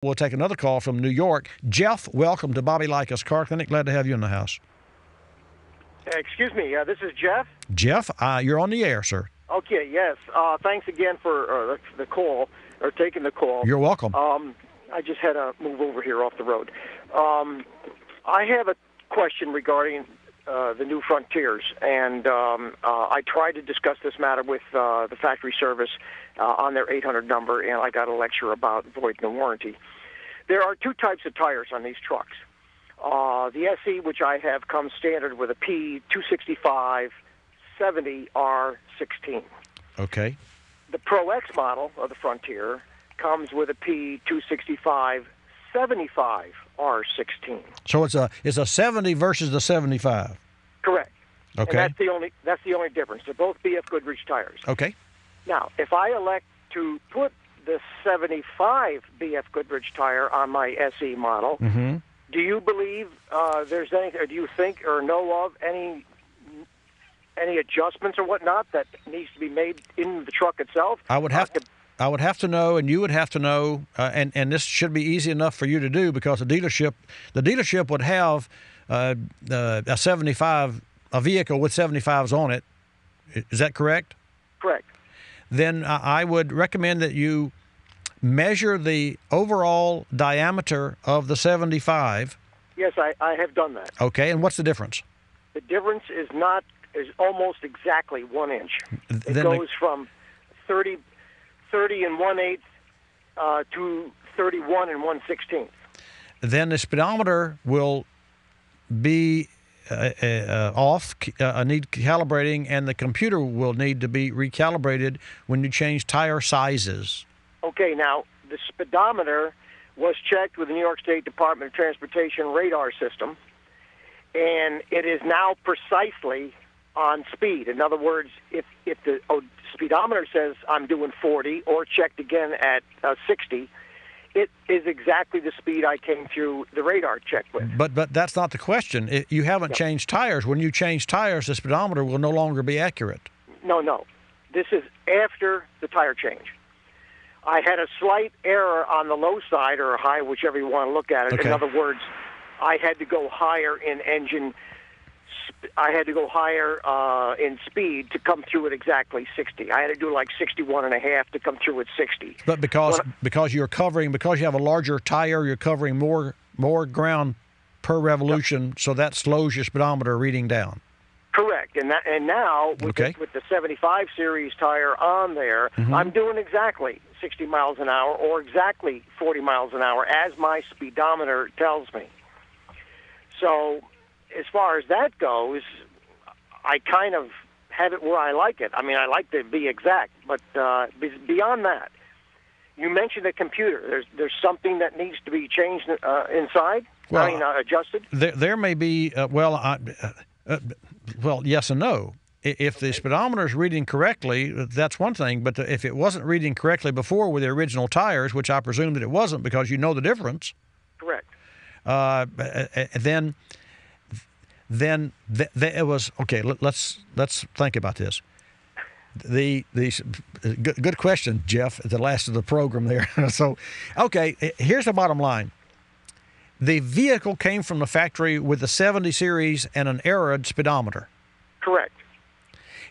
We'll take another call from New York. Jeff, welcome to Bobby Likis Car Clinic. Glad to have you in the house. Excuse me, this is Jeff. Jeff, you're on the air, sir. Okay, yes. Thanks again for the call, or taking the call. You're welcome. I just had to move over here off the road. I have a question regarding the new Frontiers, and I tried to discuss this matter with the factory service on their 800 number, and I got a lecture about voiding the warranty. There are two types of tires on these trucks. The SE, which I have, comes standard with a P265 70R16. Okay. The Pro X model of the Frontier comes with a P265 75R16. So it's a 70 versus the 75. Correct. Okay. And that's the only difference. They're both BF Goodrich tires. Okay. Now, if I elect to put the 75 BF Goodrich tire on my SE model, do you believe there's any, or do you think or know of any adjustments or whatnot that needs to be made in the truck itself? I would have to know, and you would have to know, and this should be easy enough for you to do because the dealership would have a 75, a vehicle with 75s on it. Is that correct? Correct. Then I would recommend that you measure the overall diameter of the 75. Yes, I have done that. Okay, and what's the difference? The difference is almost exactly 1 inch. It goes from 30 and 1/8 to 31 and 1/16. Then the speedometer will be off, need calibrating, and the computer will need to be recalibrated when you change tire sizes. Okay, now the speedometer was checked with the New York State Department of Transportation radar system, and it is now precisely on speed. In other words, if the speedometer says I'm doing 40 or checked again at 60, it is exactly the speed I came through the radar check with. But that's not the question. You haven't changed tires. When you change tires, the speedometer will no longer be accurate. No. This is after the tire change. I had a slight error on the low side or high, whichever you want to look at it. Okay. In other words, I had to go higher in engine. I had to go higher in speed to come through at exactly 60. I had to do like 61.5 to come through at 60. But because you have a larger tire, you're covering more ground per revolution, so that slows your speedometer reading down. Correct, and now with the 75 series tire on there, I'm doing exactly 60 miles an hour or exactly 40 miles an hour as my speedometer tells me. So, as far as that goes, I kind of have it where I like it. I mean, I like to be exact, but beyond that, you mentioned the computer. There's something that needs to be changed inside. Adjusted. There may be. Well, yes and no. If the speedometer is reading correctly, that's one thing. But if it wasn't reading correctly before with the original tires, which I presume that it wasn't because you know the difference. Correct. Then it was okay. Let's think about this. The good question, Jeff, at the last of the program there. So, okay, here's the bottom line. The vehicle came from the factory with the 70 series and an Arid speedometer. Correct.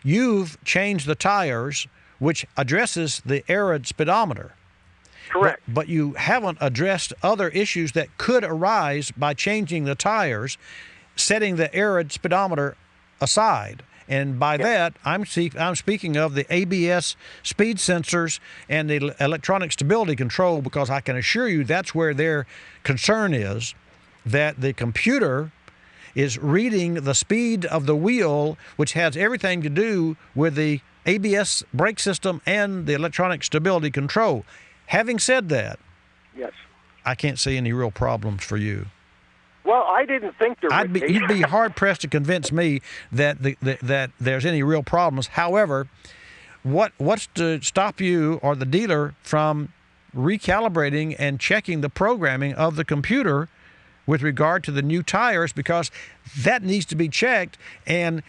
You've changed the tires, which addresses the Arid speedometer. Correct. But you haven't addressed other issues that could arise by changing the tires, setting the Arid speedometer aside. And by that, I'm speaking of the ABS speed sensors and the electronic stability control, because I can assure you that's where their concern is, that the computer is reading the speed of the wheel, which has everything to do with the ABS brake system and the electronic stability control. Having said that, yes, I can't see any real problems for you. Well, I didn't think there would be. You'd be hard-pressed to convince me that that there's any real problems. However, what's to stop you or the dealer from recalibrating and checking the programming of the computer with regard to the new tires, because that needs to be checked. And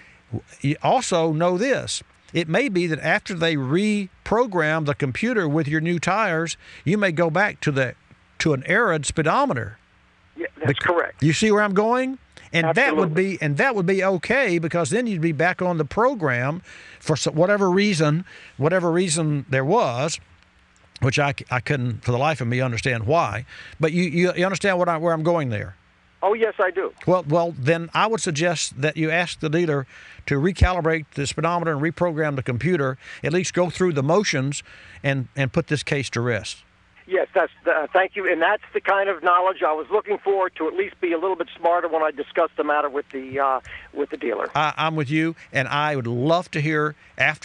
you also know this. It may be that after they reprogram the computer with your new tires, you may go back to the to an Arad speedometer. Yeah, that's correct. You see where I'm going? And Absolutely. that would be okay, because then you'd be back on the program for whatever reason there was, which I couldn't for the life of me understand why. But you understand where I'm going there. Oh, yes, I do. Well, then I would suggest that you ask the dealer to recalibrate the speedometer and reprogram the computer, at least go through the motions and put this case to rest. Yes, thank you. And that's the kind of knowledge I was looking for, to at least be a little bit smarter when I discuss the matter with the dealer. I'm with you, and I would love to hear at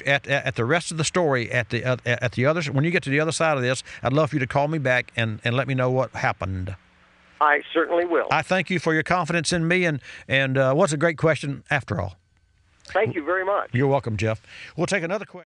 the rest of the story at the other, when you get to the other side of this. I'd love for you to call me back and let me know what happened. I certainly will. I thank you for your confidence in me, and what's a great question after all. Thank you very much. You're welcome, Jeff. We'll take another question.